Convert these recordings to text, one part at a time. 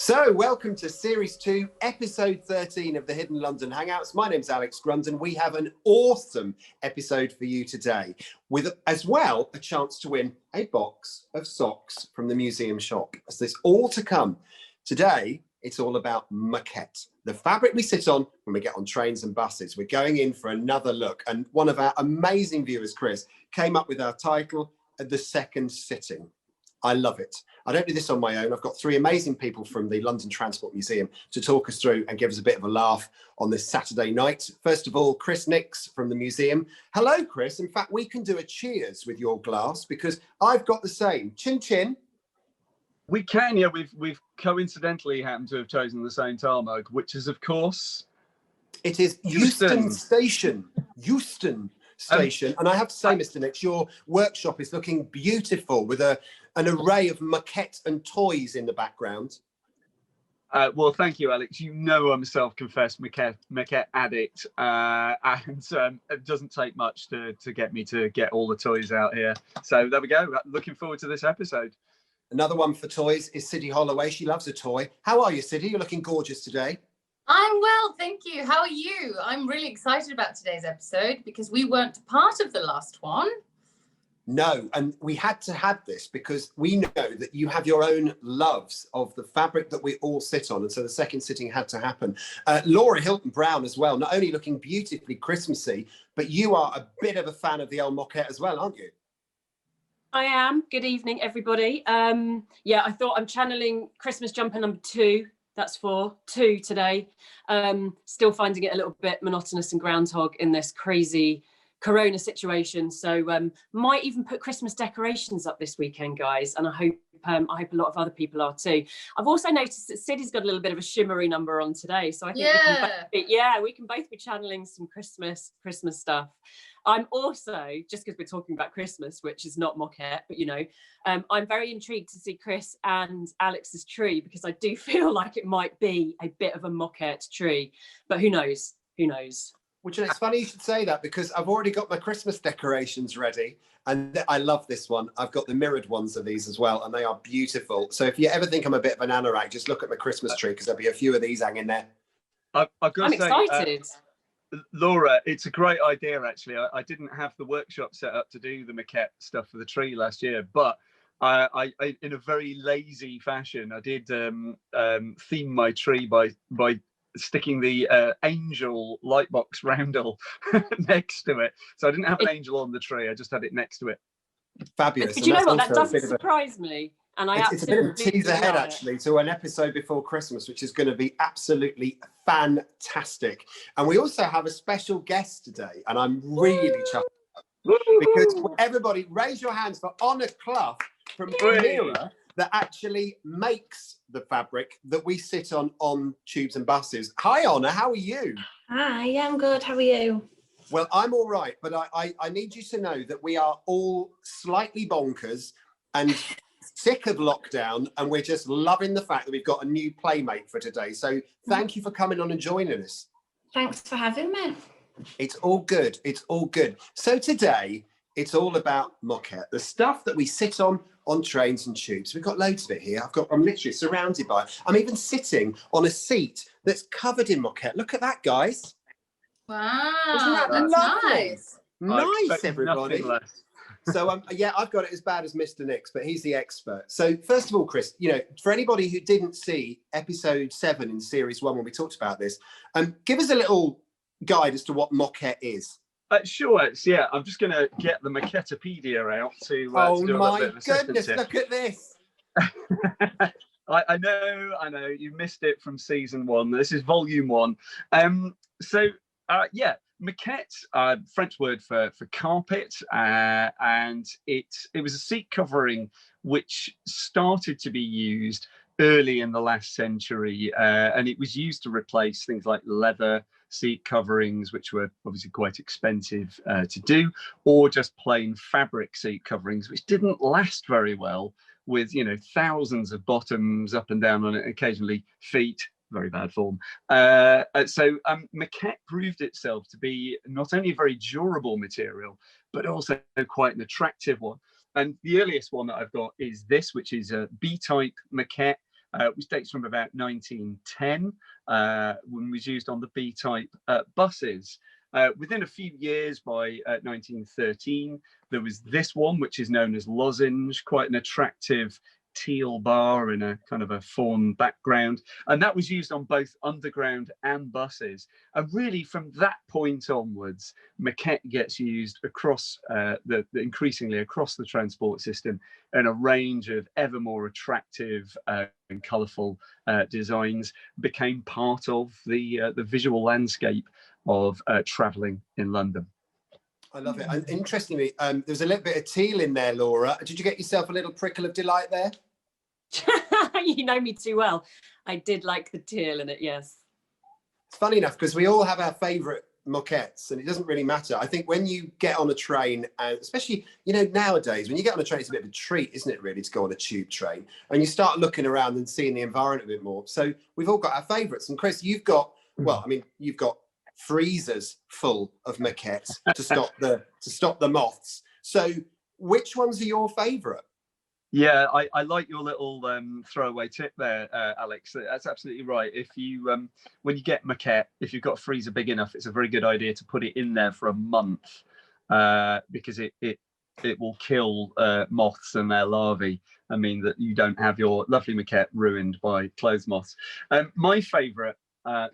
So, welcome to Series 2, Episode 13 of the Hidden London Hangouts. My name's Alex Grundon. We have an awesome episode for you today, with as well a chance to win a box of socks from the museum shop. So there's all to come. Today, it's all about Moquette, the fabric we sit on when we get on trains and buses. We're going in for another look, and one of our amazing viewers, Chris, came up with our title, The Second Sitting. I love it. I don't do this on my own. I've got three amazing people from the London Transport Museum to talk us through and give us a bit of a laugh on this Saturday night. First of all, Chris Nix from the museum. Hello, Chris. In fact, we can do a cheers with your glass because I've got the same. Chin chin. We can, yeah. We've coincidentally happened to have chosen the same tarmac, which is, of course, it is Euston Station. Euston Station. And I have to say, Mr. Nix, your workshop is looking beautiful with an array of maquette and toys in the background. Well, thank you, Alex. You know I'm a self-confessed maquette addict, and it doesn't take much to get me to get all the toys out here. So there we go. Looking forward to this episode. Another one for toys is Siddy Holloway. She loves a toy. How are you, Siddy? You're looking gorgeous today. I'm well, thank you. How are you? I'm really excited about today's episode because we weren't part of the last one. No, and we had to have this because we know that you have your own loves of the fabric that we all sit on, and so the second sitting had to happen. Laura Hilton Brown as well, not only looking beautifully Christmassy, but you are a bit of a fan of the old Moquette as well, aren't you? I am. Good evening, everybody. Yeah, I thought I'm channeling Christmas jumper number 2. That's 2 today. Still finding it a little bit monotonous and groundhog in this crazy Corona situation. So might even put Christmas decorations up this weekend, guys. And I hope a lot of other people are too. I've also noticed that Siddy's got a little bit of a shimmery number on today. So I think we can both be channeling some Christmas stuff. I'm also, just because we're talking about Christmas, which is not Moquette, but you know, I'm very intrigued to see Chris and Alex's tree because I do feel like it might be a bit of a Moquette tree, but who knows? Who knows? Which it's funny you should say that because I've already got my Christmas decorations ready and I love this one. I've got the mirrored ones of these as well and they are beautiful. So if you ever think I'm a bit of an anorak, just look at my Christmas tree because there'll be a few of these hanging there. I'm excited. Laura, it's a great idea, actually. I didn't have the workshop set up to do the maquette stuff for the tree last year, but I in a very lazy fashion, I did theme my tree by sticking the angel lightbox roundel next to it. So I didn't have an angel on the tree, I just had it next to it. Fabulous. But you know what, that doesn't surprise me. And it's a bit of a tease ahead, actually, to an episode before Christmas, which is going to be absolutely fantastic. And we also have a special guest today, and I'm really chuffed because everybody raise your hands for Honor Clough from Camira that actually makes the fabric that we sit on tubes and buses. Hi, Honor, how are you? Hi, I'm good. How are you? Well, I'm all right, but I need you to know that we are all slightly bonkers and sick of lockdown, and we're just loving the fact that we've got a new playmate for today. So thank you for coming on and joining us. Thanks for having me. It's all good. It's all good. So today, it's all about Moquette, the stuff that we sit on trains and tubes. We've got loads of it here. I'm literally surrounded by it. I'm even sitting on a seat that's covered in Moquette. Look at that, guys. Wow, Isn't that that's lovely? nice. Nice, everybody. So yeah, I've got it as bad as Mr. Nix, but he's the expert. So first of all, Chris, you know, for anybody who didn't see episode 7 in series 1 when we talked about this, give us a little guide as to what Moquette is. Sure, yeah. I'm just going to get the Moquettepedia out to do a little bit of goodness, look at this. I know, you missed it from season 1. This is volume 1. Yeah. Moquette, French word for carpet, and it was a seat covering which started to be used early in the last century, and it was used to replace things like leather seat coverings, which were obviously quite expensive to do, or just plain fabric seat coverings, which didn't last very well, with thousands of bottoms up and down on it, occasionally feet. Very bad form. So Moquette proved itself to be not only a very durable material, but also quite an attractive one. And the earliest one that I've got is this, which is a B-type Moquette. which dates from about 1910, when it was used on the B-type buses. Within a few years, by 1913, there was this one, which is known as Lozenge, quite an attractive teal bar in a kind of a fawn background, and that was used on both underground and buses. And really, from that point onwards, Moquette gets used across increasingly across the transport system in a range of ever more attractive and colourful designs. Became part of the visual landscape of travelling in London. I love it. And interestingly, there's a little bit of teal in there, Laura. Did you get yourself a little prickle of delight there? You know me too well. I did like the teal in it, yes. It's funny enough because we all have our favourite moquettes, and it doesn't really matter. I think when you get on a train, and especially, you know, nowadays, when you get on a train, it's a bit of a treat, isn't it, really, to go on a tube train, and you start looking around and seeing the environment a bit more. So we've all got our favourites. And Chris, you've got, well, I mean, you've got freezers full of moquettes to stop the moths. So which ones are your favourite? Yeah, I like your little throwaway tip there, Alex. That's absolutely right. If you when you get moquette, if you've got a freezer big enough, it's a very good idea to put it in there for a month, because it will kill moths and their larvae. I mean that you don't have your lovely moquette ruined by clothes moths. My favourite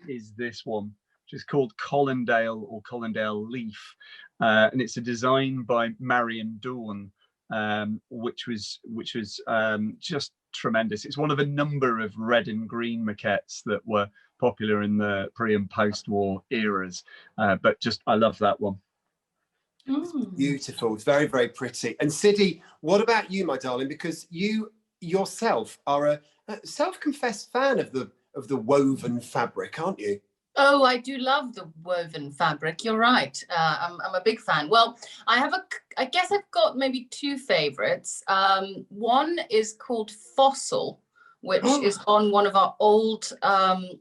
is this one, which is called Colindale or Colindale Leaf, and it's a design by Marion Dawn. Which was just tremendous. It's one of a number of red and green moquettes that were popular in the pre and post-war eras, but just I love that one. It's beautiful. It's very, very pretty. And Siddy, what about you, my darling? Because you yourself are a self-confessed fan of the woven fabric, aren't you? Oh, I do love the woven fabric. You're right. I'm a big fan. Well, I guess I've got maybe two favorites. One is called Fossil, which is on one of our old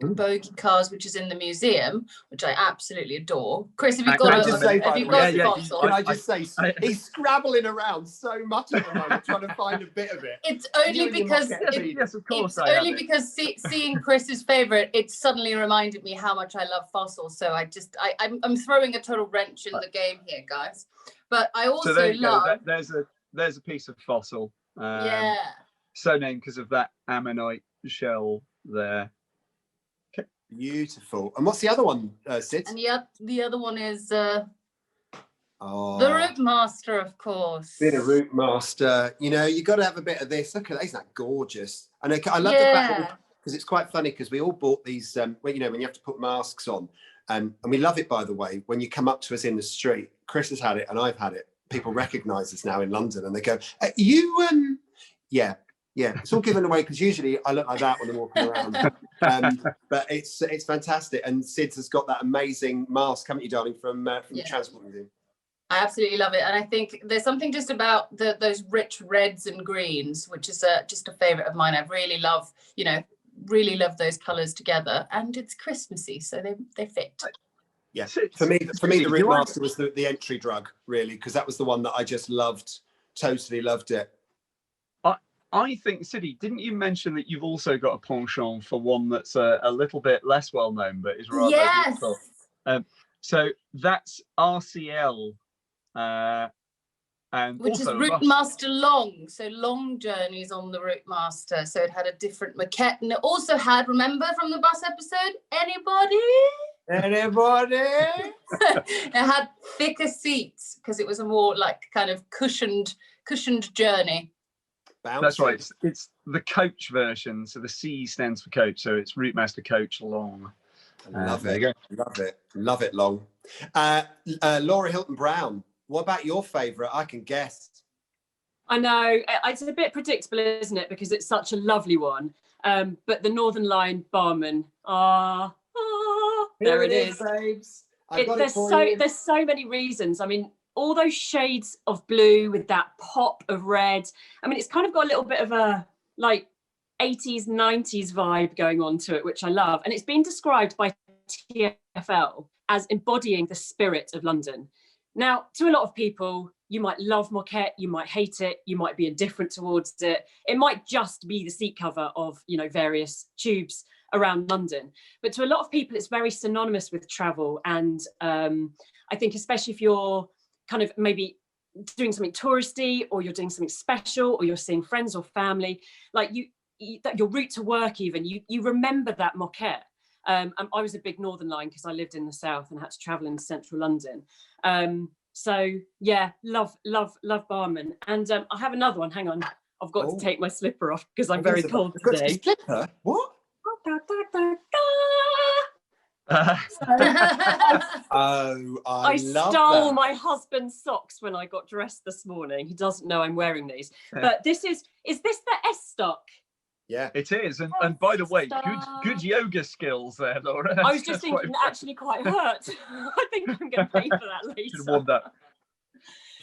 bogie cars, which is in the museum, which I absolutely adore. Chris, have you got Fossil? Can I just say, he's scrabbling around so much at the moment, trying to find a bit of it. It's only because yes, of course, because seeing Chris's favorite, it suddenly reminded me how much I love Fossil. So I'm throwing a total wrench in the game here, guys. But I also love. There's a piece of Fossil. Yeah. So named because of that ammonite shell there. Okay. Beautiful. And what's the other one, Sid? And the other one is the Route Master, of course. Bit of Route Master. You know, you got to have a bit of this. Look at that. Isn't that gorgeous? And I love the fact because it's quite funny because we all bought these, when you have to put masks on. And we love it, by the way, when you come up to us in the street. Chris has had it and I've had it. People recognise us now in London and they go, yeah, it's all given away because usually I look like that when I'm walking around. But it's fantastic. And Sid's has got that amazing mask, haven't you, darling, from the Transport Museum? I absolutely love it. And I think there's something just about those rich reds and greens, which is just a favourite of mine. I really love those colours together. And it's Christmassy, so they fit. Yes, for me, the Route Master was the entry drug, really, because that was the one that I just loved, totally loved it. I think, Siddy, didn't you mention that you've also got a penchant for one that's a little bit less well known, but is rather beautiful? So that's RCL, and which is Route Master Long. So long journeys on the Route Master. So it had a different moquette, and it also had, remember from the bus episode, anybody? It had thicker seats because it was a more like kind of cushioned journey. Bouncing. That's right. It's the coach version. So the C stands for coach. So it's Route Master Coach Long. Love it. Love it, Long. Laura Hilton Brown, what about your favourite? I can guess. I know. It's a bit predictable, isn't it? Because it's such a lovely one. But the Northern Line Barman. There it is. Babes. There's so many reasons. I mean, all those shades of blue with that pop of red. I mean, it's kind of got a little bit of a like 80s, 90s vibe going on to it, which I love. And it's been described by TfL as embodying the spirit of London. Now, to a lot of people, you might love Moquette, you might hate it, you might be indifferent towards it. It might just be the seat cover of, you know, various tubes around London. But to a lot of people, it's very synonymous with travel. And I think especially if you're kind of maybe doing something touristy, or you're doing something special, or you're seeing friends or family, like that your route to work even, you remember that Moquette. I was a big Northern Line because I lived in the south and had to travel in central London. So yeah, love Barman. And I have another one. Hang on, I've got to take my slipper off because I'm very cold today. Slipper? What? I stole my husband's socks when I got dressed this morning. He doesn't know I'm wearing these. But this is this the S stock? Yeah, it is. And by the way, good yoga skills there, Laura. I was just thinking, actually quite hurt. I think I'm going to pay for that later. Should have worn that.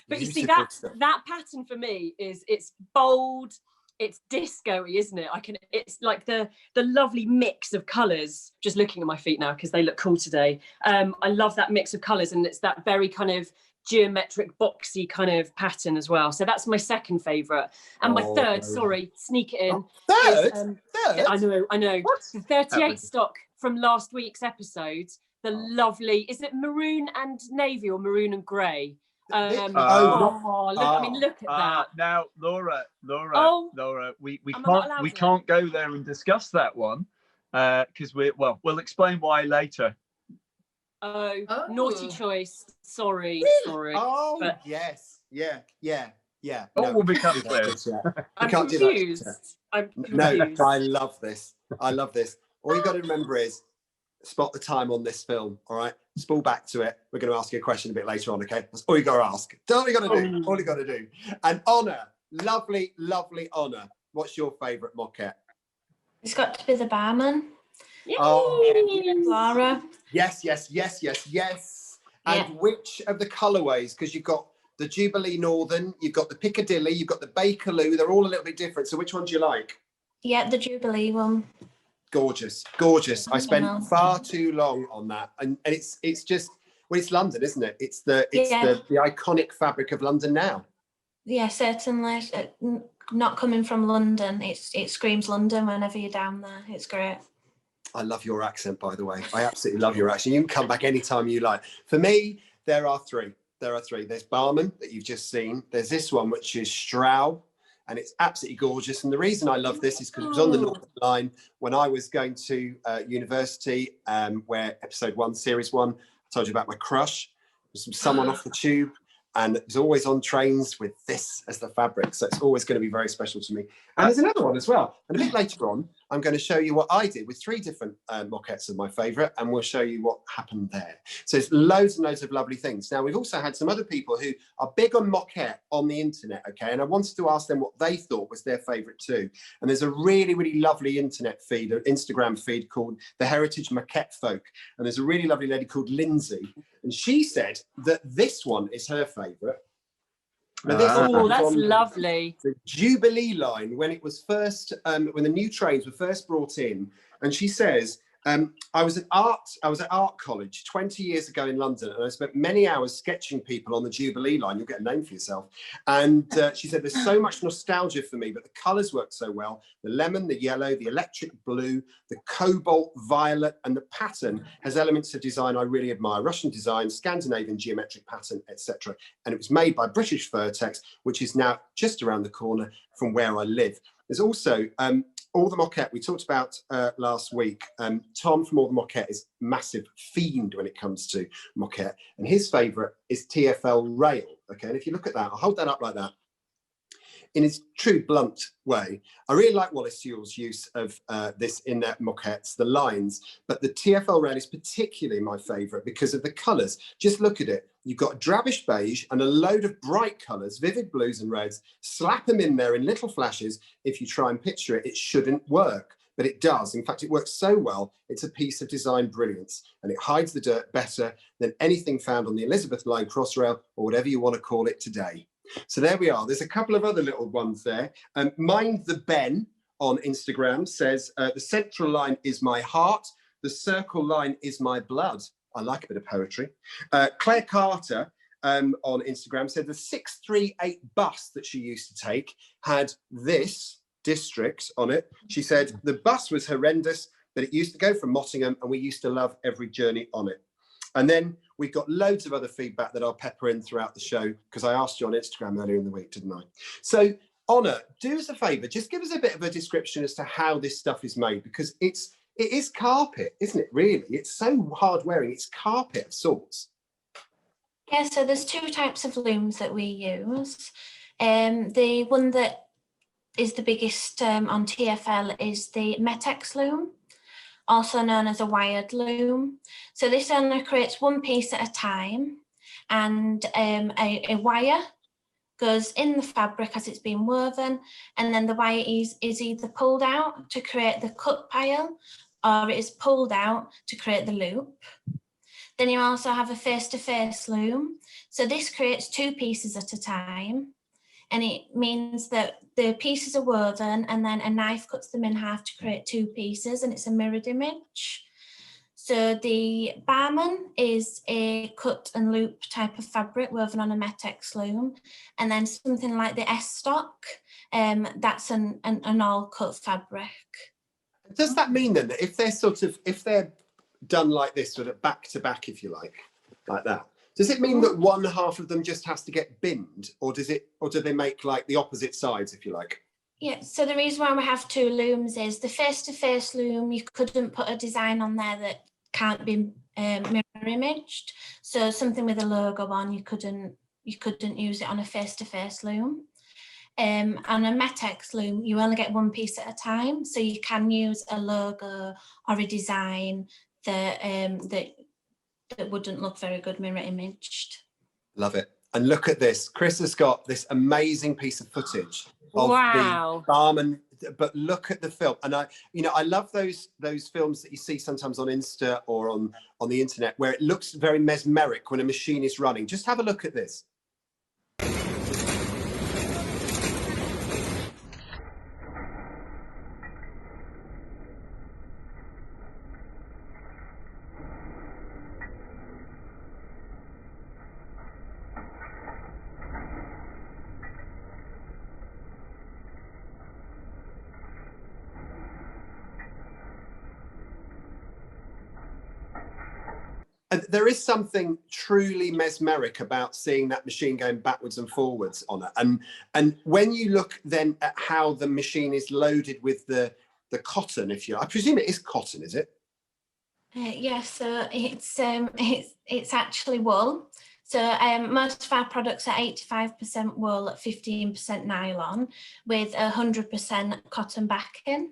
But you see, that pattern for me it's bold, it's disco-y, isn't it? It's like the lovely mix of colours. Just looking at my feet now because they look cool today. I love that mix of colours, and it's that very kind of geometric, boxy kind of pattern as well. So that's my second favourite. And my third, sorry, sneak it in. Third? I know. What? The 38 stock from last week's episode. The lovely, is it maroon and navy or maroon and grey? I mean, look at that. Now, Laura, we can't go there and discuss that one because we'll explain why later. Oh, naughty choice. Sorry. Oh, but yes. Yeah. All will become clear. I'm confused. No, I love this. All you got to remember is spot the time on this film, all right? Spool back to it. We're going to ask you a question a bit later on, okay? That's all you got to ask. All you got to do. And Honor, lovely Honor. What's your favourite Moquette? It's got to be the Barman. Oh, Laura. Yes. And which of the colourways? Because you've got the Jubilee Northern, you've got the Piccadilly, you've got the Bakerloo. They're all a little bit different. So which one do you like? Yeah, the Jubilee one. Gorgeous. I spent far too long on that, and it's just, well, it's London, isn't it? It's the iconic fabric of London now. Yeah, certainly. Not coming from London, it screams London whenever you're down there. It's great. I love your accent, by the way. I absolutely love your accent. You can come back anytime you like. For me, there are three. There's Barman that you've just seen. There's this one, which is Stroud. And it's absolutely gorgeous. And the reason I love this is because it was on the Northern Line when I was going to university, where episode 1, series 1, I told you about my crush. It was someone off the tube, and it was always on trains with this as the fabric. So it's always going to be very special to me. And there's another one as well. And a bit later on, I'm going to show you what I did with 3 different moquettes of my favourite, and we'll show you what happened there. So there's loads and loads of lovely things. Now, we've also had some other people who are big on Moquette on the internet, okay? And I wanted to ask them what they thought was their favourite too. And there's a really, really lovely internet feed, an Instagram feed called The Heritage Moquette Folk. And there's a really lovely lady called Lindsay. And she said that this one is her favourite. That's lovely. The Jubilee line, when it was first, when the new trains were first brought in, and she says, I was at art college 20 years ago in London, and I spent many hours sketching people on the Jubilee line. You'll get a name for yourself. And she said, there's so much nostalgia for me, but the colours work so well. The lemon, the yellow, the electric blue, the cobalt violet, and the pattern has elements of design I really admire. Russian design, Scandinavian geometric pattern, etc. And it was made by British Furtex, which is now just around the corner from where I live. There's also All the Moquette we talked about last week. Tom from All the Moquette is massive fiend when it comes to Moquette, and his favourite is TFL Rail. Okay, and if you look at that, I'll hold that up like that. In his true blunt way, I really like Wallace Sewell's use of this in their moquettes, the lines, but the TFL Rail is particularly my favourite because of the colours. Just look at it. You've got a drabbish beige and a load of bright colours, vivid blues and reds. Slap them in there in little flashes. If you try and picture it, it shouldn't work, but it does. In fact, it works so well, it's a piece of design brilliance, and it hides the dirt better than anything found on the Elizabeth Line Crossrail, or whatever you want to call it today. So there we are. There's a couple of other little ones there. Mind the Ben on Instagram says, the central line is my heart. The circle line is my blood. I like a bit of poetry. Claire Carter on Instagram said the 638 bus that she used to take had this district on it. She said the bus was horrendous, but it used to go from Mottingham and we used to love every journey on it. And then we've got loads of other feedback that I'll pepper in throughout the show, because I asked you on Instagram earlier in the week, didn't I? So Honor, do us a favour, just give us a bit of a description as to how this stuff is made, because it is carpet, isn't it, really? It's so hard wearing, it's carpet of sorts. Yeah, so there's two types of looms that we use. The one that is the biggest on TFL is the Metex loom, also known as a wired loom. So this only creates one piece at a time, and a wire goes in the fabric as it's being woven, and then the wire is either pulled out to create the cut pile, or it is pulled out to create the loop. Then you also have a face-to-face loom. So this creates two pieces at a time. And it means that the pieces are woven and then a knife cuts them in half to create two pieces, and it's a mirrored image. So the barman is a cut and loop type of fabric woven on a Metex loom. And then something like the S-stock, that's an all cut fabric. Does that mean then that if they're done like this, sort of back to back, if you like that, does it mean that one half of them just has to get binned, or do they make like the opposite sides, if you like? Yeah, so the reason why we have two looms is the face-to-face loom, you couldn't put a design on there that can't be mirror imaged. So something with a logo on, you couldn't use it on a face-to-face loom. On a Metex loom, you only get one piece at a time, so you can use a logo or a design that wouldn't look very good mirror imaged. Love it. And look at this. Chris has got this amazing piece of footage of the barman, but look at the film. And I love those films that you see sometimes on Insta or on the internet where it looks very mesmeric when a machine is running. Just have a look at this. And there is something truly mesmeric about seeing that machine going backwards and forwards on it. And when you look then at how the machine is loaded with the cotton, if you like, I presume it is cotton, is it? Yes, so it's actually wool. So most of our products are 85% wool, 15% nylon, with 100% cotton backing.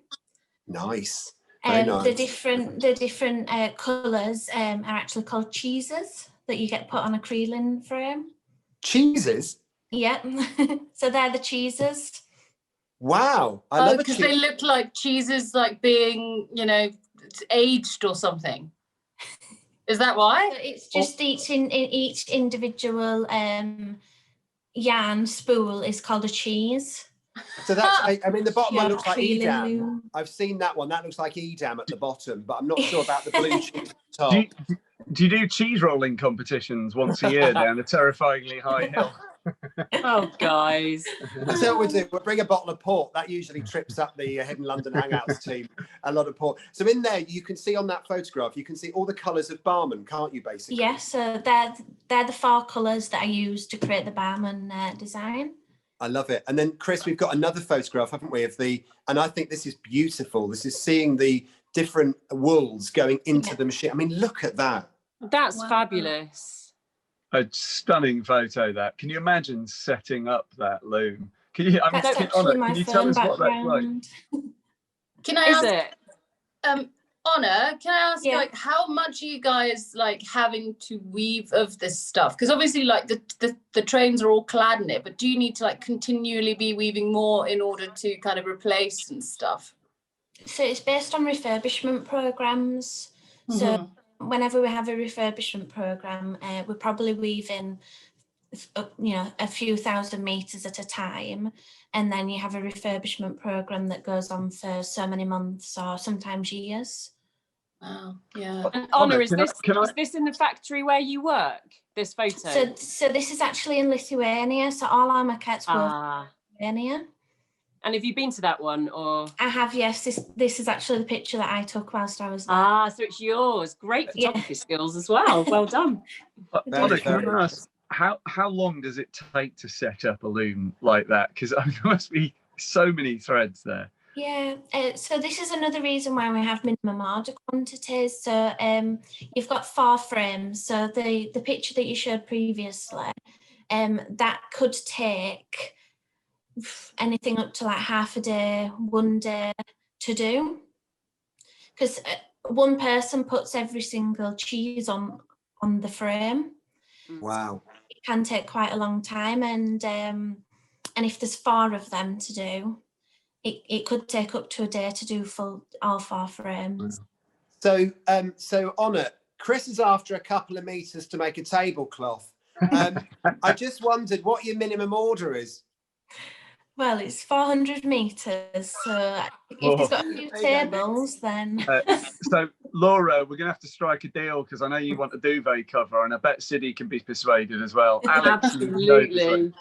Nice. Nice. The different colours are actually called cheeses that you get put on a creeling frame. Cheeses? Yep. So they're the cheeses. Wow. I love it. Because they look like cheeses, like being, aged or something. Is that why? So it's just each individual yarn spool is called a cheese. So that's, the bottom one looks like Edam. I've seen that one. That looks like Edam at the bottom, but I'm not sure about the blue cheese top. Do you do cheese rolling competitions once a year down a terrifyingly high hill? Oh, guys. So we'll bring a bottle of port. That usually trips up the Hidden London Hangouts team. A lot of port. So in there, you can see on that photograph, you can see all the colours of barman, can't you, basically? Yes, so they're the 4 colours that I used to create the barman design. I love it. And then, Chris, we've got another photograph, haven't we, and I think this is beautiful. This is seeing the different wools going into the machine. I mean, look at that. That's fabulous. A stunning photo, that. Can you imagine setting up that loom? Can you tell us what that's like? Can I ask, Honor, can I ask, how much are you guys having to weave of this stuff? Because obviously, the trains are all clad in it, but do you need to continually be weaving more in order to kind of replace and stuff? So it's based on refurbishment programs. Mm-hmm. So whenever we have a refurbishment program, we're probably weaving, a few thousand meters at a time, and then you have a refurbishment program that goes on for so many months or sometimes years. Wow. Yeah. And Honor, is can I- is this in the factory where you work? This photo. So this is actually in Lithuania. So all our maquettes were Ah. in Lithuania. And have you been to that one, or? I have, yes. This is actually the picture that I took whilst I was there. Ah, so it's yours. Great photography skills as well. Well done. Honor, can I very ask, how long does it take to set up a loom like that? Because there must be so many threads there. Yeah, so this is another reason why we have minimum order quantities. So you've got 4 frames. So the picture that you showed previously, that could take anything up to like half a day, 1 day to do. Because one person puts every single cheese on the frame. Wow. It can take quite a long time, and if there's 4 of them to do, it could take up to a day to do all 4 frames. So, Honor, Chris is after a couple of meters to make a tablecloth. I just wondered what your minimum order is. Well, it's 400 meters, so if he's got a few tables, then. So, Laura, we're going to have to strike a deal because I know you want a duvet cover, and I bet Siddy can be persuaded as well. Alex, absolutely.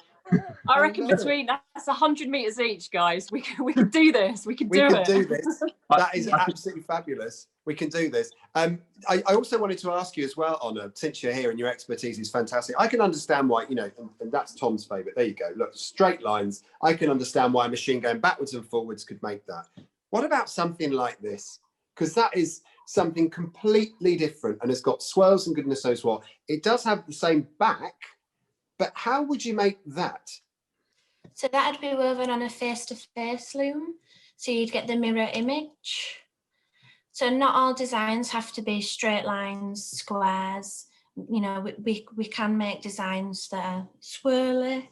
I reckon between that's 100 meters each, guys. We can do this. We can do this. That is absolutely fabulous. We can do this. I also wanted to ask you as well, Honor, since you're here and your expertise is fantastic. I can understand why, and that's Tom's favourite. There you go. Look, straight lines. I can understand why a machine going backwards and forwards could make that. What about something like this? Because that is something completely different and has got swirls and goodness knows what. It does have the same back. But how would you make that? So that'd be woven on a face-to-face loom. So you'd get the mirror image. So not all designs have to be straight lines, squares. We can make designs that are swirly.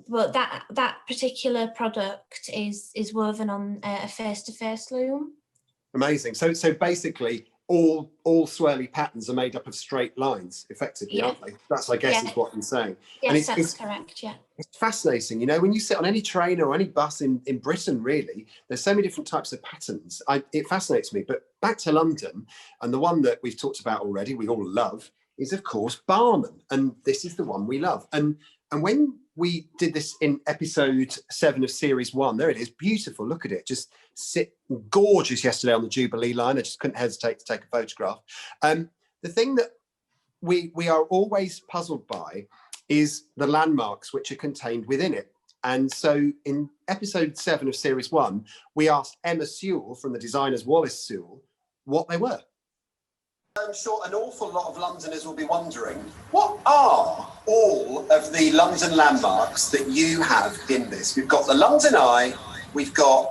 But that particular product is woven on a face-to-face loom. Amazing. So basically, all swirly patterns are made up of straight lines, effectively, aren't they? That's, I guess, is what you're saying. Yes, that's correct, yeah. It's fascinating. When you sit on any train or any bus in Britain, really, there's so many different types of patterns. It fascinates me. But back to London, and the one that we've talked about already, we all love, is, of course, Barman. And this is the one we love. And when we did this in episode 7 of series 1, there it is, beautiful, look at it, just gorgeous yesterday on the Jubilee line. I just couldn't hesitate to take a photograph. The thing that we are always puzzled by is the landmarks which are contained within it. And so in episode 7 of series 1, we asked Emma Sewell from the designers Wallace Sewell what they were. I'm sure an awful lot of Londoners will be wondering, what are all of the London landmarks that you have in this? We've got the London Eye, we've got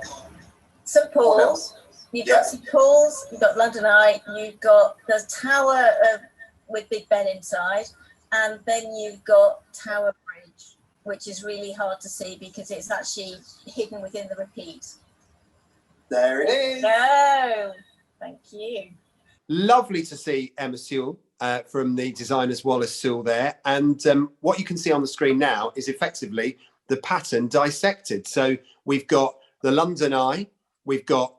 St Paul's, you've got St Paul's, you've got London Eye, you've got the Tower with Big Ben inside, and then you've got Tower Bridge, which is really hard to see because it's actually hidden within the repeat. There it is. No, thank you. Lovely to see Emma Sewell from the designers Wallace Sewell there. And what you can see on the screen now is effectively the pattern dissected. So we've got the London Eye, we've got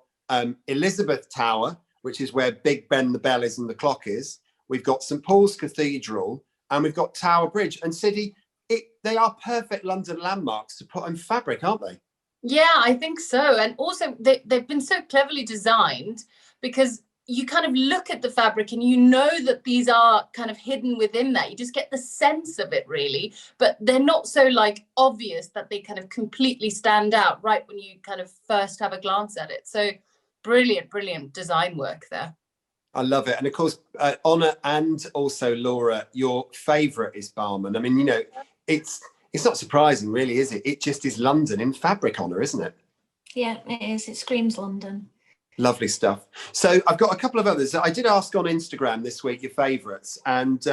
Elizabeth Tower, which is where Big Ben the bell is and the clock is. We've got St Paul's Cathedral, and we've got Tower Bridge. And Siddy, they are perfect London landmarks to put on fabric, aren't they? Yeah, I think so. And also they've been so cleverly designed because you kind of look at the fabric and you know that these are kind of hidden within that. You just get the sense of it, really, but they're not so obvious that they kind of completely stand out right when you kind of first have a glance at it. So brilliant design work there. I love it. And of course, Honor and also Laura, your favourite is Barman. I mean, it's not surprising, really, is it? It just is London in fabric, Honor, isn't it? Yeah, it is. It screams London. Lovely stuff. So I've got a couple of others. I did ask on Instagram this week your favourites, and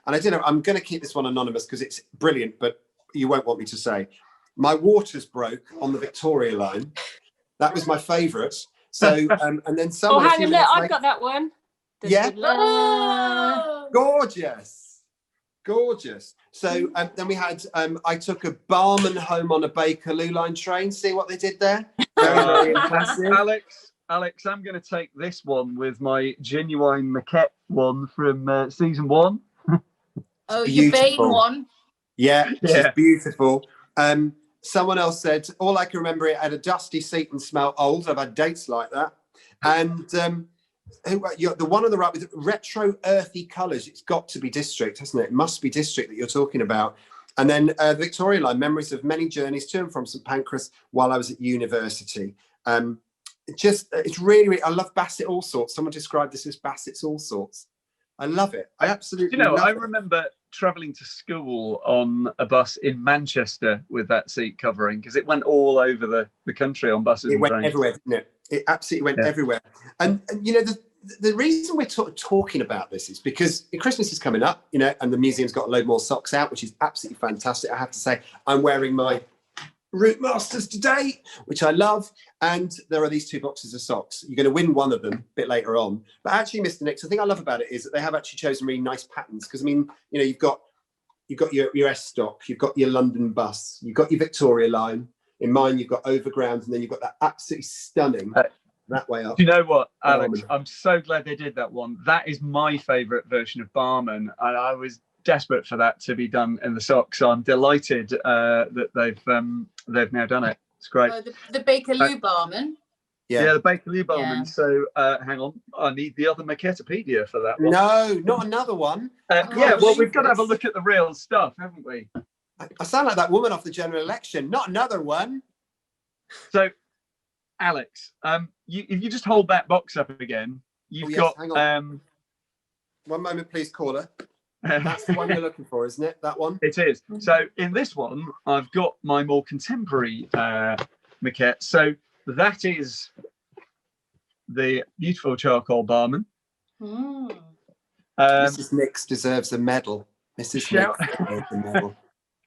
I did. I'm going to keep this one anonymous because it's brilliant, but you won't want me to say. My waters broke on the Victoria line. That was my favourite. So and then someone. Oh, hang on, I've got that one. Yeah. Oh! Gorgeous. So then we had. I took a Barman home on a Bakerloo line train. See what they did there? Very, very impressive. Alex, Alex, I'm going to take this one with my genuine Moquette one from season 1. Oh, your Bane Beautiful. one. Yeah, she's Yeah. beautiful. Someone else said, all I can remember, it had a dusty seat and smelled old. I've had dates like that. And the one on the right with retro earthy colours, it's got to be District, hasn't it? It must be District that you're talking about. And then Victoria Line, memories of many journeys to and from St Pancras while I was at university. It's really, I love Bassett All Sorts. Someone described this as Bassett's All Sorts. I love it. I absolutely love I it. remember travelling to school on a bus in Manchester with that seat covering, because it went all over the country on buses. It went everywhere, didn't it? It absolutely went everywhere. And you know, the reason we're talking about this is because Christmas is coming up, you know, and the museum's got a load more socks out, which is absolutely fantastic. I have to say, I'm wearing my Route Masters today, which I love. And there are these 2 boxes of socks. You're going to win one of them a bit later on. But actually, Mr. Nix, the thing I love about it is that they have actually chosen really nice patterns. Because I mean, you know, you've got your S stock, you've got your London bus, you've got your Victoria Line. In mine, you've got Overground, and then you've got that absolutely stunning that way up. Do you know what, Alex? Barman. I'm so glad they did that one. That is my favourite version of Barman, and I was desperate for that to be done in the socks. So I'm delighted that they've now done it. It's great. Oh, the Bakerloo Barman. Yeah, the Bakerloo Barman. Yeah. So hang on, I need the other Moquettepedia for that one. No, not another one. Yeah, well, we've got to have a look at the real stuff, haven't we? I sound like that woman off the general election. Not another one. So, Alex, if you just hold that box up again, you've got. Hang on. One moment, please, caller. That's the one you're looking for, isn't it? That one? It is. So in this one, I've got my more contemporary Moquette. So that is the beautiful charcoal Barman. Mrs. Nix deserves a medal. Mrs. Nix deserves a medal.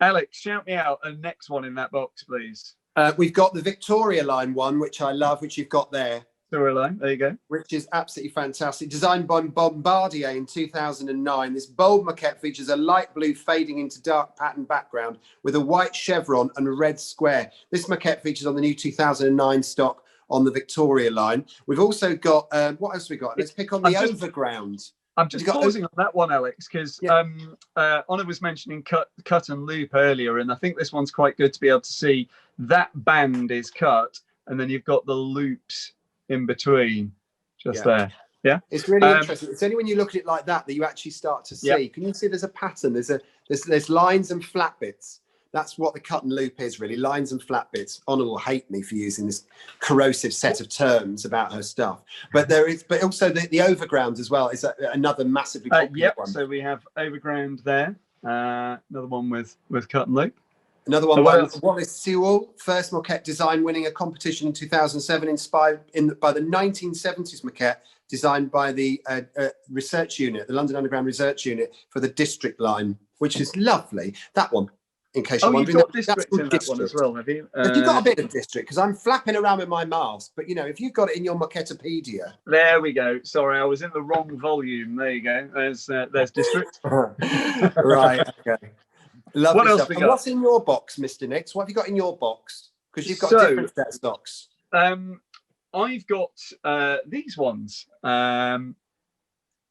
Alex, shout me out a next one in that box, please. We've got the Victoria Line one, which I love, which you've got there. Victoria Line, there you go. Which is absolutely fantastic. Designed by Bombardier in 2009. This bold maquette features a light blue fading into dark pattern background with a white chevron and a red square. This maquette features on the new 2009 stock on the Victoria Line. We've also got, what else have we got? Let's pick on the Overground. I'm just pausing on that one, Alex, because Honor was mentioning cut and loop earlier, and I think this one's quite good to be able to see that band is cut, and then you've got the loops in between, just there. Yeah, it's really interesting. It's only when you look at it like that that you actually start to see. Yep. Can you see there's a pattern? There's lines and flat bits. That's what the cut and loop is, really. Lines and flat bits. Honor will hate me for using this corrosive set of terms about her stuff. But but also the Overground as well is another massively popular one. So we have Overground there. Another one with cut and loop. Another one by Wallace Sewell, first maquette design winning a competition in 2007, inspired by the 1970s maquette designed by the research unit, the London Underground Research Unit for the District Line, which is lovely. That one. In case you're wondering, you've got District in that one as well, have you? Have you got a bit of District? Because I'm flapping around with my mask, but you know, if you've got it in your Moquettepedia. There we go. Sorry, I was in the wrong volume. There you go. There's District. Right. Okay. Lovely what else stuff. we got? And what's in your box, Mr. Nix? What have you got in your box? Because you've got different set of stocks. I've got these ones,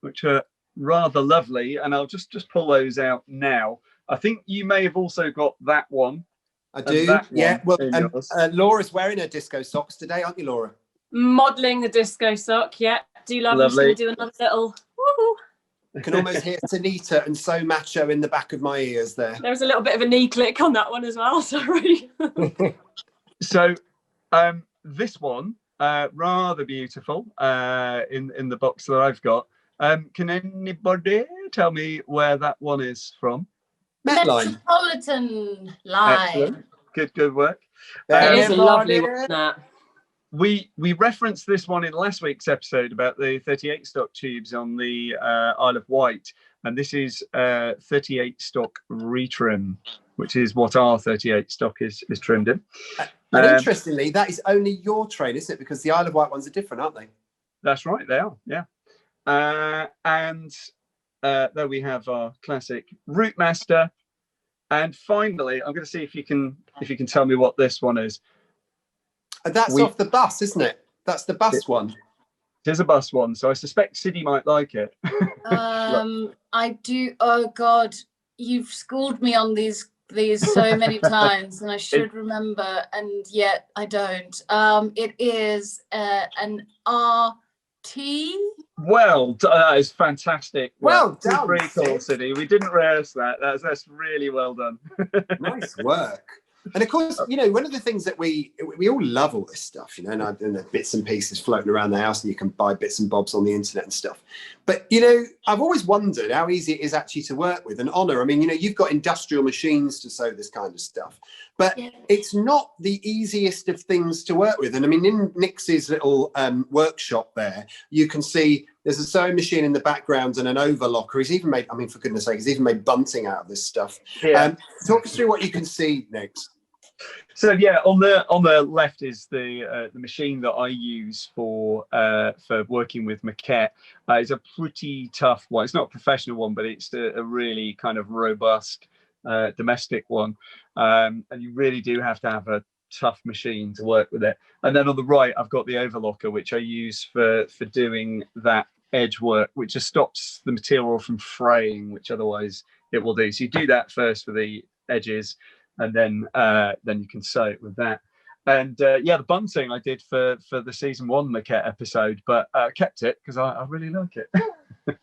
which are rather lovely, and I'll just pull those out now. I think you may have also got that one. I do. Yeah. Well, Laura's wearing her disco socks today, aren't you, Laura? Modelling the disco sock. Yeah. Do you love? Lovely. I'm just going to do another little. Woo-hoo. I can almost hear Tanita and So Macho in the back of my ears there. There was a little bit of a knee click on that one as well. Sorry. So this one, rather beautiful in the box that I've got. Can anybody tell me where that one is from? Metropolitan Line. Excellent. Good work. It is a lovely one, that. We referenced this one in last week's episode about the 38 stock tubes on the Isle of Wight, and this is 38 stock retrim, which is what our 38 stock is trimmed in. And interestingly, that is only your train, isn't it? Because the Isle of Wight ones are different, aren't they? That's right, they are. Yeah. And there we have our classic Route Master, and finally, I'm going to see if you can tell me what this one is. That's off the bus, isn't it? That's the bust one. It is a bust one, so I suspect Siddy might like it. I do. Oh God, you've schooled me on these so many times, and I should remember, and yet I don't. It is an RT. Well, that is fantastic. Well done, pretty cool, Siddy. We didn't rehearse that. That's really well done. Nice work. And of course, you know, one of the things that we all love all this stuff, you know, and the bits and pieces floating around the house, and you can buy bits and bobs on the internet and stuff. But, you know, I've always wondered how easy it is actually to work with. And Honor, I mean, you know, you've got industrial machines to sew this kind of stuff, but it's not the easiest of things to work with. And I mean, in Nix's little workshop there, you can see there's a sewing machine in the background and an overlocker. He's even made, I mean, for goodness sake, he's even made bunting out of this stuff. Yeah. Talk us through what you can see, Nix. So yeah, on the left is the machine that I use for working with Moquette. It's a pretty tough one. It's not a professional one, but it's a really kind of robust domestic one. And you really do have to have a tough machine to work with it. And then on the right, I've got the overlocker, which I use for doing that edge work, which just stops the material from fraying, which otherwise it will do. So you do that first for the edges, and then you can sew it with that. And yeah, the bunting I did for the season 1 Moquette episode, but kept it because I really like it.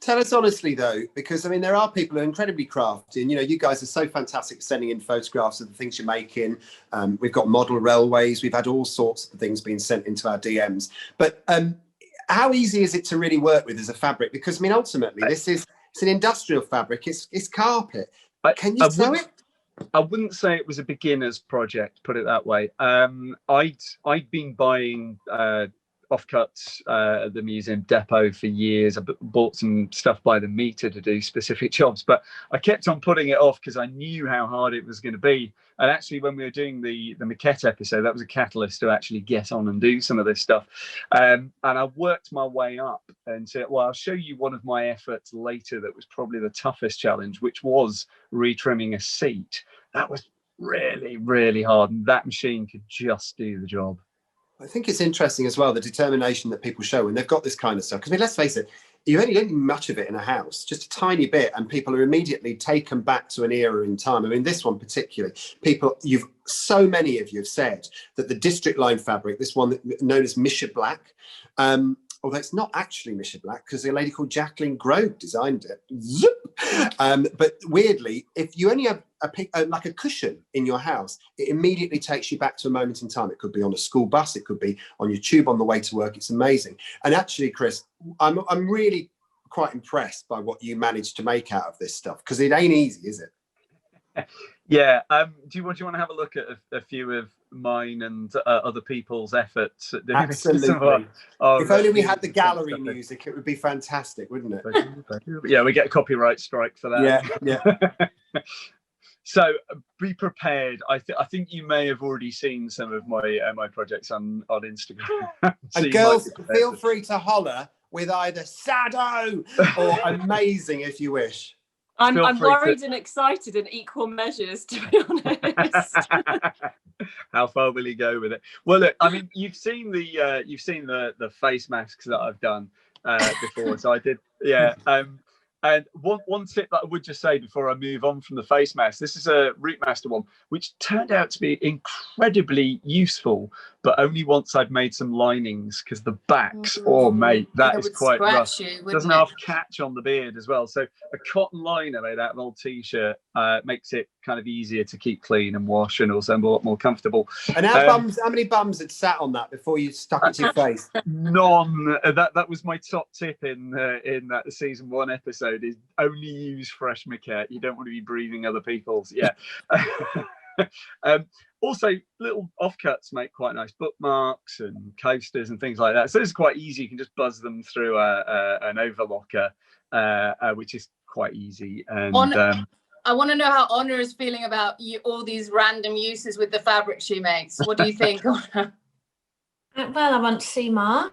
Tell us honestly though, because I mean, there are people who are incredibly crafty, and you know, you guys are so fantastic at sending in photographs of the things you're making. We've got model railways, we've had all sorts of things being sent into our DMs. But how easy is it to really work with as a fabric? Because I mean, ultimately, it's an industrial fabric. It's carpet. Can you sew it? I wouldn't say it was a beginner's project, put it that way. I'd been buying offcuts at the museum depot for years. I bought some stuff by the meter to do specific jobs, but I kept on putting it off because I knew how hard it was going to be. And actually, when we were doing the Moquette episode, that was a catalyst to actually get on and do some of this stuff. And I worked my way up and said, well, I'll show you one of my efforts later that was probably the toughest challenge, which was retrimming a seat. That was really, really hard. And that machine could just do the job. I think it's interesting as well, the determination that people show when they've got this kind of stuff. Because I mean, let's face it, you only don't need much of it in a house, just a tiny bit, and people are immediately taken back to an era in time. I mean, this one particularly, so many of you have said that the district line fabric, this one known as Misha Black, although it's not actually Misha Black because a lady called Jacqueline Grove designed it. But weirdly, if you only have like a cushion in your house, it immediately takes you back to a moment in time. It could be on a school bus, it could be on your tube on the way to work. It's amazing. And actually, Chris, I'm really quite impressed by what you managed to make out of this stuff, because it ain't easy, is it? Yeah. Do you want to have a look at a few of mine and other people's efforts? Absolutely. If only we had the gallery music, it would be fantastic, wouldn't it? Yeah, we get a copyright strike for that. Yeah. So be prepared. I think you may have already seen some of my projects on Instagram. So and girls, feel free to holler with either Sado or amazing if you wish. I'm worried and excited in equal measures, to be honest. How far will he go with it? Well, look, I mean, you've seen the face masks that I've done before. So I did, yeah. And one tip that I would just say before I move on from the face mask, this is a Rootmaster one, which turned out to be incredibly useful, but only once I'd made some linings, because the backs, oh mate, that is quite rough. Doesn't have catch on the beard as well. So a cotton liner made out of an old t-shirt makes it kind of easier to keep clean and wash, and also a lot more comfortable. And how many bums had sat on that before you stuck it to your face? None. That was my top tip in that season 1 episode, is only use fresh Moquette. You don't want to be breathing other people's. Yeah. Also, little offcuts make quite nice bookmarks and coasters and things like that. So it's quite easy. You can just buzz them through an overlocker, which is quite easy. And I want to know how Honor is feeling about all these random uses with the fabric she makes. What do you think, Honor? Well, I want to see more.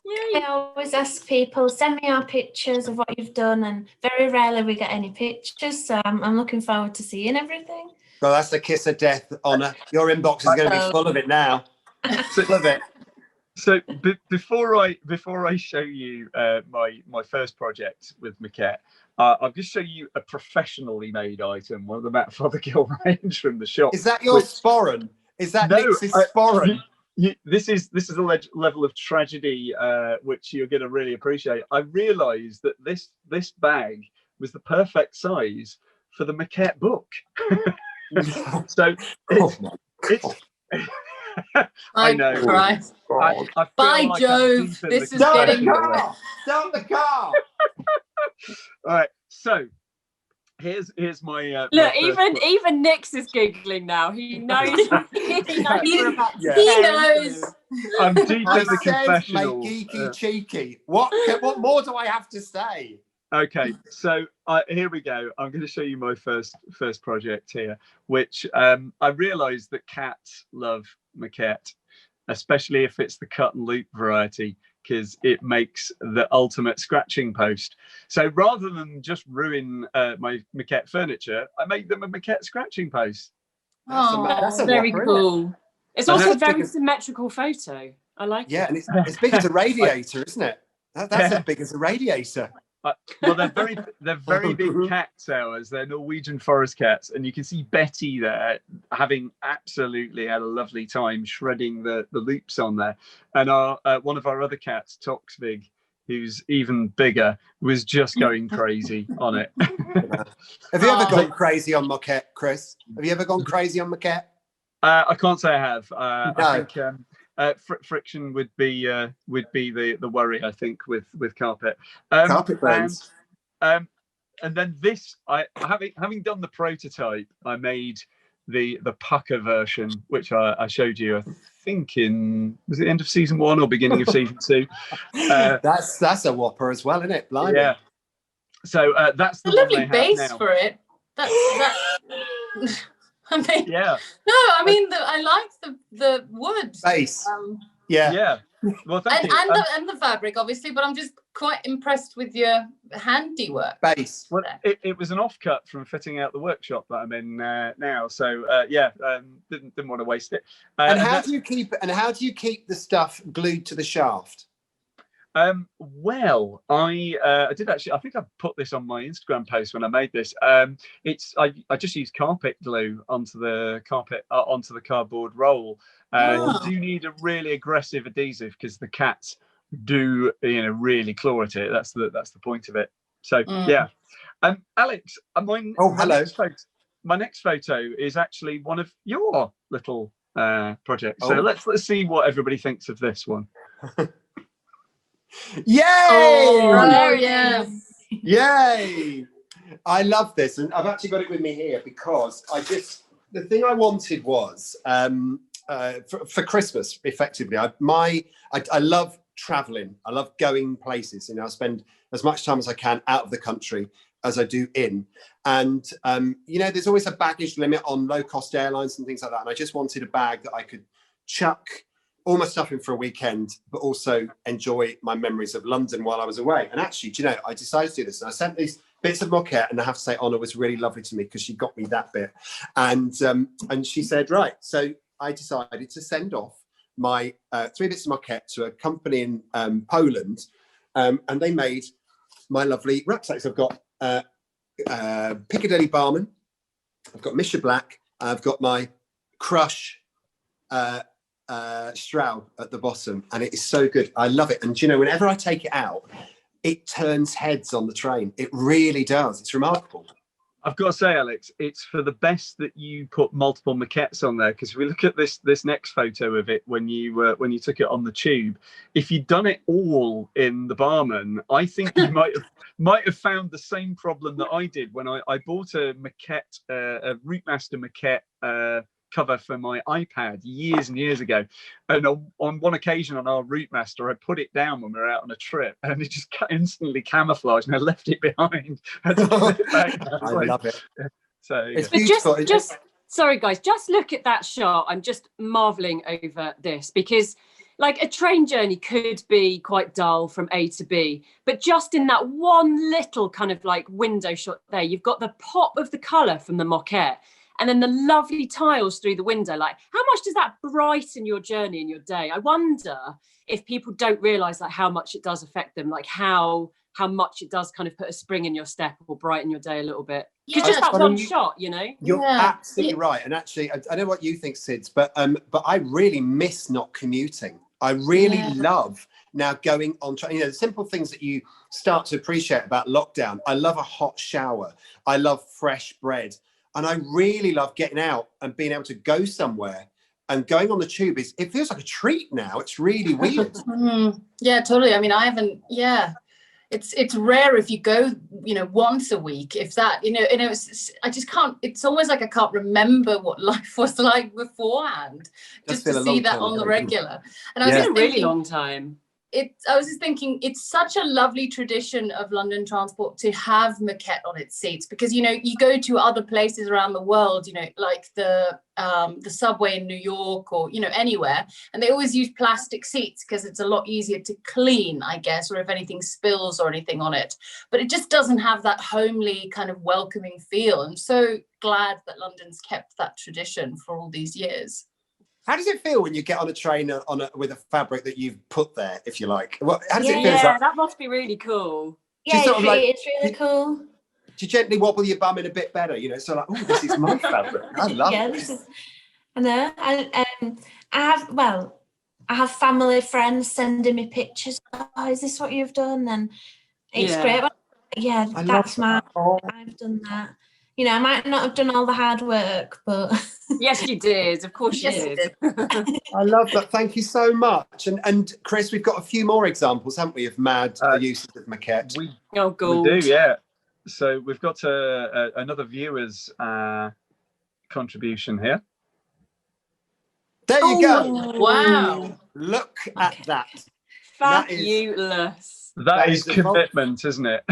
I always ask people, send me your pictures of what you've done, and very rarely we get any pictures, so I'm looking forward to seeing everything. Well, that's the kiss of death, Honor. Your inbox is going to be full of it now. Full of it. So before I show you my first project with Moquette, I'll just show you a professionally made item, one of the Matt Fothergill range from the shop. Is that your sporran? Is that No, Nix's sporran? This is a level of tragedy which you're going to really appreciate. I realised that this bag was the perfect size for the Moquette book. So it's I know. Christ. I feel By like Jove, this is getting. Stop the car! All right, so here's my Look, my even Nix is giggling now. He knows. He knows we're about to He say knows. I'm deep in I the said, confessional. make geeky cheeky. What more do I have to say? Okay, so here we go. I'm going to show you my first project here, which I realised that cats love Moquette, especially if it's the cut and loop variety, because it makes the ultimate scratching post. So rather than just ruin my Moquette furniture, I made them a Moquette scratching post. That's a very whopper, cool. It's And also a that's very because- symmetrical photo. I like Yeah, it. and it's as big as a radiator, isn't it? That's as big as a radiator. Well, they're very big cats, ours. They're Norwegian forest cats, and you can see Betty there having absolutely had a lovely time shredding the loops on there. And our one of our other cats, Toxvig, who's even bigger, was just going crazy on it. Have you ever gone crazy on Moquette, Chris? Have you ever gone crazy on Moquette? I can't say I have. No. I think friction would be the worry, I think, with carpet. Carpet burns. And then this, having done the prototype, I made the pucker version, which I showed you. I think was it the end of season 1 or beginning of season 2? That's a whopper as well, isn't it? Blimey. Yeah. So that's the A lovely one I have base now. for it. That. I mean, Yeah. no, I mean I like the wood Base. Yeah. Yeah. Well, thank and you. and the fabric, obviously, but I'm just quite impressed with your handiwork. Base. Well, it was an offcut from fitting out the workshop that I'm in now. So didn't want to waste it. And how do you keep the stuff glued to the shaft? Well, I did actually. I think I put this on my Instagram post when I made this. I just used carpet glue onto the cardboard roll. You do need a really aggressive adhesive because the cats do really claw at it. That's the point of it. So yeah. Alex, hello. My next photo is actually one of your little projects. So let's see what everybody thinks of this one. Yay! Oh yeah. Yay! I love this, and I've actually got it with me here because the thing I wanted was for Christmas, effectively. I love traveling. I love going places. I spend as much time as I can out of the country as I do in. And there's always a baggage limit on low-cost airlines and things like that. And I just wanted a bag that I could chuck all my stuff in for a weekend, but also enjoy my memories of London while I was away. And actually, I decided to do this. And I sent these bits of Moquette, and I have to say, Honor was really lovely to me because she got me that bit. And she said, right. So I decided to send off my 3 bits of Moquette to a company in Poland, and they made my lovely rucksacks. I've got Piccadilly Barman, I've got Misha Black, I've got my Crush Straub at the bottom, and it is so good. I love it. And whenever I take it out, it turns heads on the train. It really does. It's remarkable. I've got to say, Alex, it's for the best that you put multiple maquettes on there, because if we look at this next photo of it when you took it on the tube, if you'd done it all in the Barman, I think you might have found the same problem that I did when I bought a maquette, a Routemaster maquette cover for my iPad years and years ago, and on one occasion on our Routemaster I put it down when we were out on a trip, and it just instantly camouflaged and I left it behind. I love it. So it's beautiful. Just sorry guys, just look at that shot. I'm just marveling over this because like a train journey could be quite dull from A to B, but just in that one little kind of like window shot there, you've got the pop of the colour from the Moquette. And then the lovely tiles through the window, like how much does that brighten your journey and your day? I wonder if people don't realise like how much it does affect them, like how much it does kind of put a spring in your step or brighten your day a little bit. Because just that one shot, you know. You're absolutely right. And actually, I know what you think, Sids, but I really miss not commuting. I really love now going on, the simple things that you start to appreciate about lockdown. I love a hot shower. I love fresh bread. And I really love getting out and being able to go somewhere. And going on the tube it feels like a treat now. It's really weird. Yeah, totally. I mean, I haven't, it's rare if you go, once a week, if that, I just can't, it's almost like I can't remember what life was like beforehand, just to see that on the regular. And I was just a really long time. I was just thinking, it's such a lovely tradition of London transport to have Moquette on its seats, because you go to other places around the world, like the subway in New York or anywhere, and they always use plastic seats because it's a lot easier to clean, I guess, or if anything spills or anything on it. But it just doesn't have that homely kind of welcoming feel. I'm so glad that London's kept that tradition for all these years. How does it feel when you get on a train with a fabric that you've put there, if you like? How does it feel? Yeah, that must be really cool. Yeah, it's really cool. Do you gently wobble your bum in a bit better? So like, oh, this is my fabric. I love it. I know. I have family, friends sending me pictures. Oh, is this what you've done? And it's great. Yeah, that's my. I've done that. I might not have done all the hard work, but yes, you did. Of course, you did. I love that. Thank you so much. And Chris, we've got a few more examples, haven't we, of mad uses of Moquette? We do, yeah. So we've got another viewer's contribution here. There you go. Wow! Look at that. Fabulous. That is commitment, isn't it?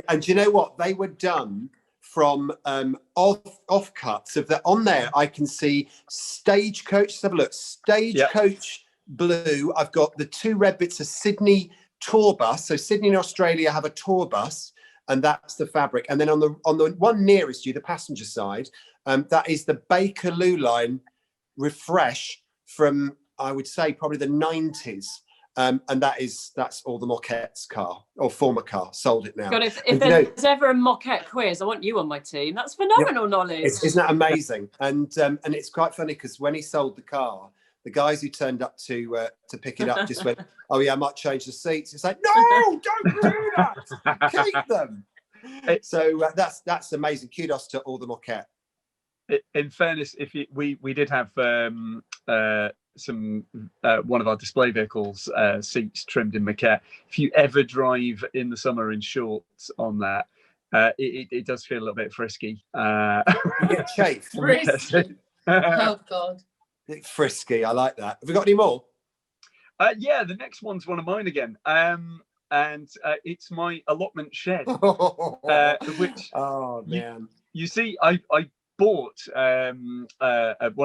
And do you know what? They were done from offcuts of that. On there I can see Stagecoach. Let's have a look. Stagecoach blue. I've got the two red bits of Sydney tour bus. So Sydney in Australia have a tour bus, and that's the fabric. And then on the one nearest you, the passenger side, that is the Bakerloo line refresh from, I would say, probably the 90s. And that's all the Moquette's car, or former car, sold it now. God, if there's ever a Moquette quiz, I want you on my team. That's phenomenal knowledge. Isn't that amazing? And it's quite funny because when he sold the car, the guys who turned up to pick it up just went, "Oh yeah, I might change the seats." It's like, no, don't do that. Keep them. So that's amazing. Kudos to all the Moquette. In fairness, we did have some one of our display vehicles seats trimmed in Moquette. If you ever drive in the summer in shorts on that, it does feel a little bit frisky. You get chafed. Frisky. Oh God. Frisky. I like that. Have we got any more? Yeah, the next one's one of mine again. And it's my allotment shed, which man. You see, I bought one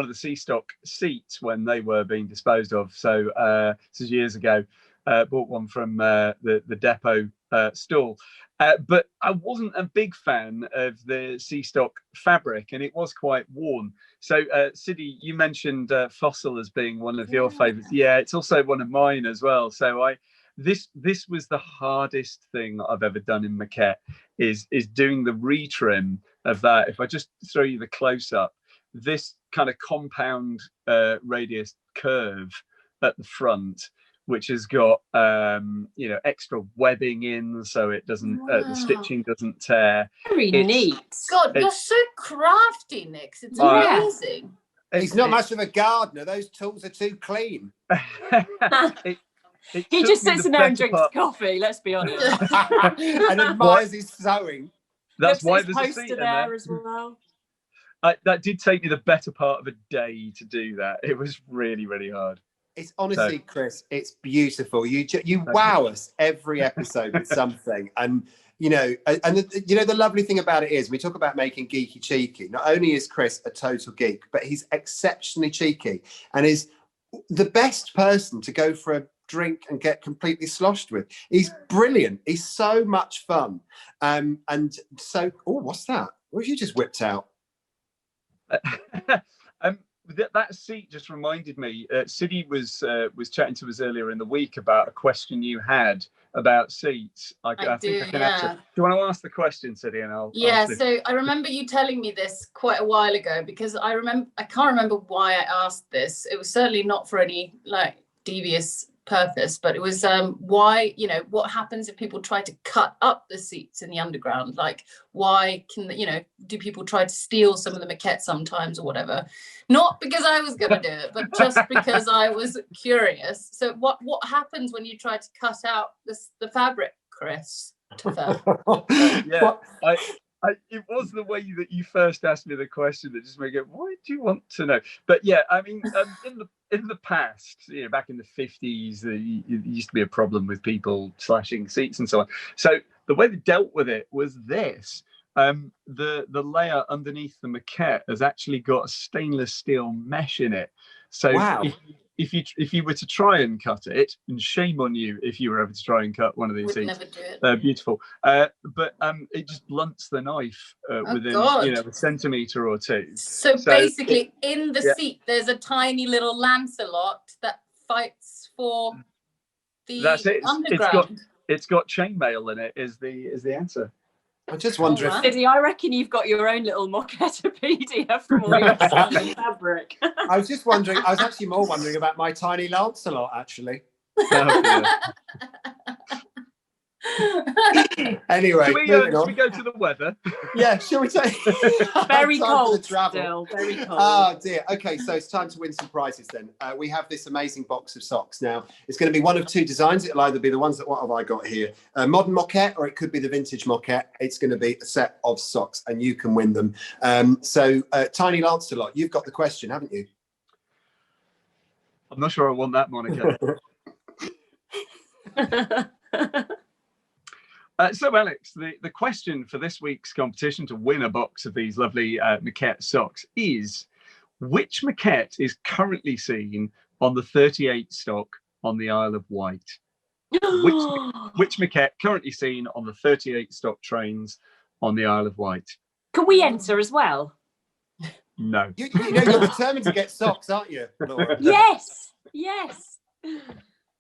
of the C-Stock seats when they were being disposed of. So this is years ago. Bought one from the depot stall. But I wasn't a big fan of the C-Stock fabric, and it was quite worn. So, Siddy, you mentioned Fossil as being one of your favourites. Yeah, it's also one of mine as well. So this was the hardest thing I've ever done in Moquette, is doing the retrim of that. If I just throw you the close-up, this kind of compound radius curve at the front, which has got extra webbing in so it doesn't the stitching doesn't tear. Very neat. God, you're so crafty, Nick. It's amazing. He's not much of a gardener. Those tools are too clean. He just sits in there and drinks coffee, let's be honest. And admires his sewing. That's why there's a seat in there as well. That did take me the better part of a day to do that. It was really, really hard. It's honestly, Chris, it's beautiful. You wow us every episode with something. And the lovely thing about it is, we talk about making geeky cheeky. Not only is Chris a total geek, but he's exceptionally cheeky and is the best person to go for a drink and get completely sloshed with. He's brilliant. He's so much fun. And so, what's that? What have you just whipped out? That seat just reminded me. Siddy was chatting to us earlier in the week about a question you had about seats. I think I can answer. Do you want to ask the question, Siddy, and I'll Yeah, answer. so I remember you telling me this quite a while ago, because I can't remember why I asked this. It was certainly not for any like devious purpose, but it was why, you know, what happens if people try to cut up the seats in the underground? Like, why can, you know, do people try to steal some of the maquette sometimes or whatever? Not because I was going to do it, but just because I was curious. So what happens when you try to cut out the fabric, Chris? Yeah, it was the way that you first asked me the question that just made it, why do you want to know? But yeah, I mean, in the past, you know, back in the 50s, it used to be a problem with people slashing seats and so on. So the way they dealt with it was this. The layer underneath the maquette has actually got a stainless steel mesh in it. So wow. If you were to try and cut it, and shame on you if you were ever to try and cut one of these Would seats, never do it. they're beautiful, but it just blunts the knife within God. you know, a centimetre or two. So basically, in the seat, there's a tiny little Lancelot that fights for the that's it. underground. It's got chainmail in it. Is the answer? I just wonder if Siddy, I reckon you've got your own little Moquettepedia from all your selling fabric. I was just wondering. I was actually more wondering about my tiny Lancelot, actually. Anyway, should we go to the weather? Yeah, shall we take very cold still, very cold. Oh dear. Okay, so it's time to win some prizes then. We have this amazing box of socks now. It's going to be one of two designs. It'll either be the ones that, what have I got here, modern moquette, or it could be the vintage moquette. It's going to be a set of socks and you can win them. So Tiny Lancelot, you've got the question, haven't you? I'm not sure I want that, Monica. So Alex, the question for this week's competition to win a box of these lovely Moquette socks is, which Moquette is currently seen on the 38 stock on the Isle of Wight? Which Moquette currently seen on the 38 stock trains on the Isle of Wight? Can we enter as well? No. You know, you're determined to get socks, aren't you, Laura? Yes.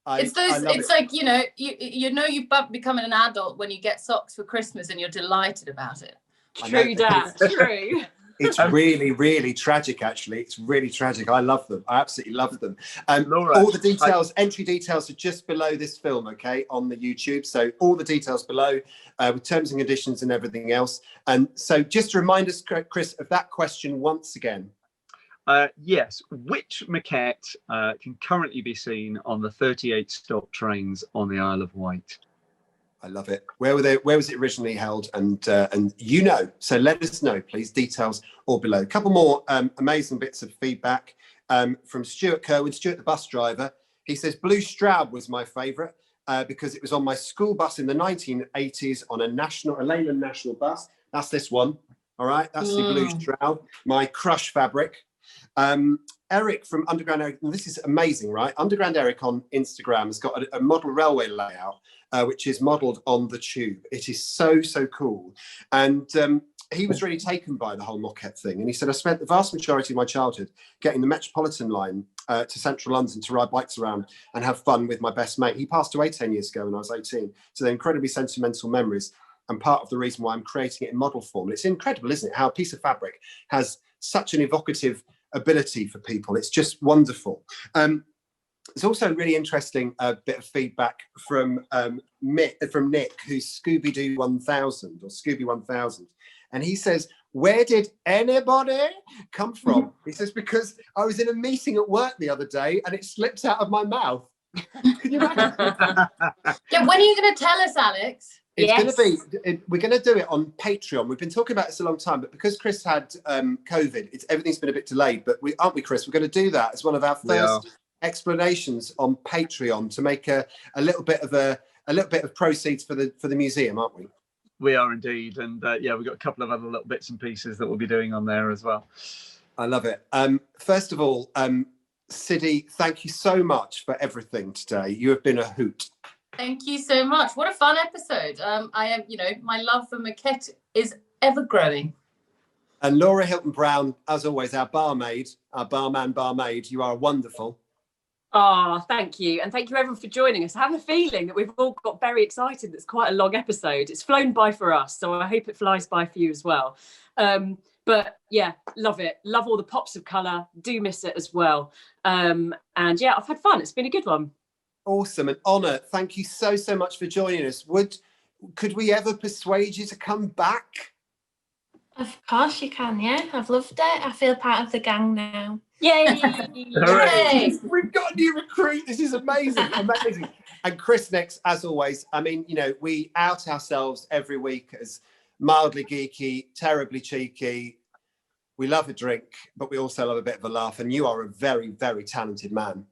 It's like, you know you've become an adult when you get socks for Christmas and you're delighted about it. True, Dad. True. It's really, really tragic, actually. It's really tragic. I love them. I absolutely love them. Laura, all the details, entry details are just below this film, okay, on the YouTube. So all the details below with terms and conditions and everything else. And so just to remind us, Chris, of that question once again. Yes, which maquette can currently be seen on the 38 stock trains on the Isle of Wight? I love it. Where was it originally held? And you know, so let us know, please. Details all below. A couple more amazing bits of feedback from Stuart Kerwin, Stuart the bus driver. He says Blue Straub was my favourite because it was on my school bus in the 1980s on a Leyland national bus. That's this one. All right, that's the Blue Straub, my crush fabric. Eric from Underground Eric, and this is amazing, right? Underground Eric on Instagram has got a model railway layout, which is modelled on the tube. It is so cool. And he was really taken by the whole moquette thing. And he said, I spent the vast majority of my childhood getting the Metropolitan line to central London to ride bikes around and have fun with my best mate. He passed away 10 years ago when I was 18. So they're incredibly sentimental memories. And part of the reason why I'm creating it in model form. And it's incredible, isn't it? How a piece of fabric has such an evocative ability for people. It's just wonderful. It's also a really interesting bit of feedback from Nick, who's Scooby-Doo 1000 or Scooby 1000. And he says, where did anybody come from? He says, because I was in a meeting at work the other day and it slipped out of my mouth. Can you imagine? Yeah, when are you going to tell us, Alex? It's going to be, we're going to do it on Patreon. We've been talking about this a long time, but because Chris had COVID, everything's been a bit delayed. But aren't we, Chris? We're going to do that as one of our first explanations on Patreon to make a little bit of proceeds for the museum, aren't we? We are indeed, and yeah, we've got a couple of other little bits and pieces that we'll be doing on there as well. I love it. First of all, Siddy, thank you so much for everything today. You have been a hoot. Thank you so much. What a fun episode. I am, my love for moquette is ever growing. And Laura Hilton Brown, as always, our barmaid, our barmaid, you are wonderful. Oh, thank you. And thank you everyone for joining us. I have a feeling that we've all got very excited. It's quite a long episode. It's flown by for us, so I hope it flies by for you as well. But yeah, love it. Love all the pops of colour. Do miss it as well. And yeah, I've had fun. It's been a good one. Awesome. And Honor, thank you so much for joining us. Could we ever persuade you to come back? Of course you can, yeah. I've loved it. I feel part of the gang now. Yay! Hooray! We've got a new recruit. This is amazing. Amazing. And Chris next, as always, I mean, you know, we out ourselves every week as mildly geeky, terribly cheeky. We love a drink, but we also love a bit of a laugh. And you are a very, very talented man.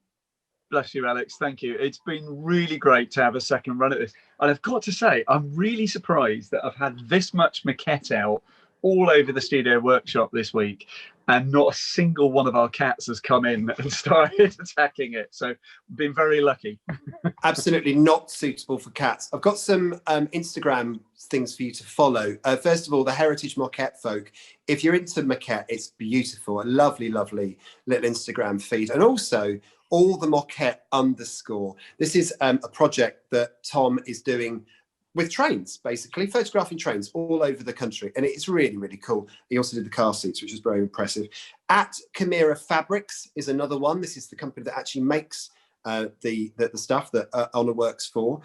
Bless you, Alex. Thank you. It's been really great to have a second run at this. And I've got to say, I'm really surprised that I've had this much Moquette out all over the studio workshop this week, and not a single one of our cats has come in and started attacking it. So been very lucky. Absolutely not suitable for cats. I've got some Instagram things for you to follow. First of all, the Heritage Moquette folk. If you're into Moquette, it's beautiful. A lovely, lovely little Instagram feed. And also all the Moquette _. This is a project that Tom is doing with trains, basically, photographing trains all over the country. And it's really, really cool. He also did the car seats, which was very impressive. At Camira Fabrics is another one. This is the company that actually makes the stuff that Honor works for.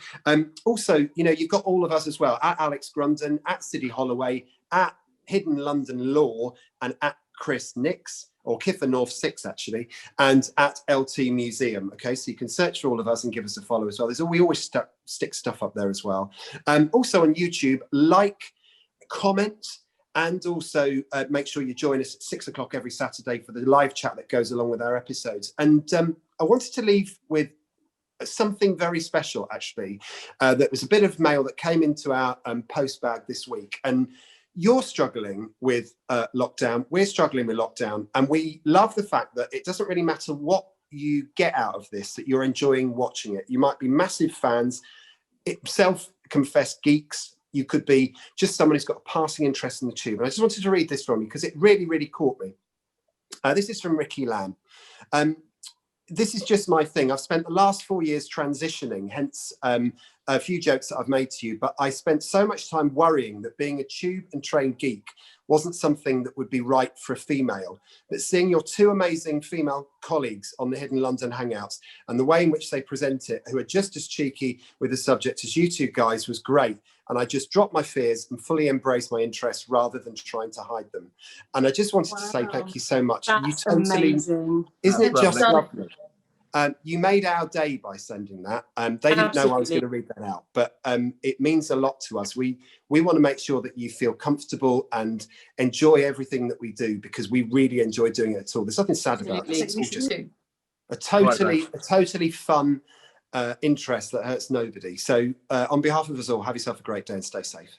Also, you know, you've got all of us as well, at Alex Grundon, at Siddy Holloway, at Hidden London Law, and at Chris Nix, or Kiffer North 6 actually, and at LT Museum. Okay, so you can search for all of us and give us a follow as well. We always stick stuff up there as well. Also on YouTube, like, comment, and also make sure you join us at 6 o'clock every Saturday for the live chat that goes along with our episodes. And I wanted to leave with something very special actually. That was a bit of mail that came into our post bag this week. And you're struggling with lockdown, we're struggling with lockdown, and we love the fact that it doesn't really matter what you get out of this, that you're enjoying watching it. You might be massive fans, self-confessed geeks, you could be just someone who's got a passing interest in the tube. And I just wanted to read this from you because it really, really caught me. This is from Ricky Lamb. This is just my thing. I've spent the last 4 years transitioning, hence a few jokes that I've made to you, but I spent so much time worrying that being a tube and train geek wasn't something that would be right for a female. But seeing your two amazing female colleagues on the Hidden London Hangouts and the way in which they present it, who are just as cheeky with the subject as you two guys, was great. And I just dropped my fears and fully embraced my interests rather than trying to hide them. And I just wanted to say thank you so much. That's you totally, amazing. isn't it just lovely. lovely? You made our day by sending that. They didn't know I was going to read that out, but it means a lot to us. We want to make sure that you feel comfortable and enjoy everything that we do, because we really enjoy doing it at all. There's nothing sad about this. It's all just a totally fun interest that hurts nobody. So on behalf of us all, have yourself a great day and stay safe.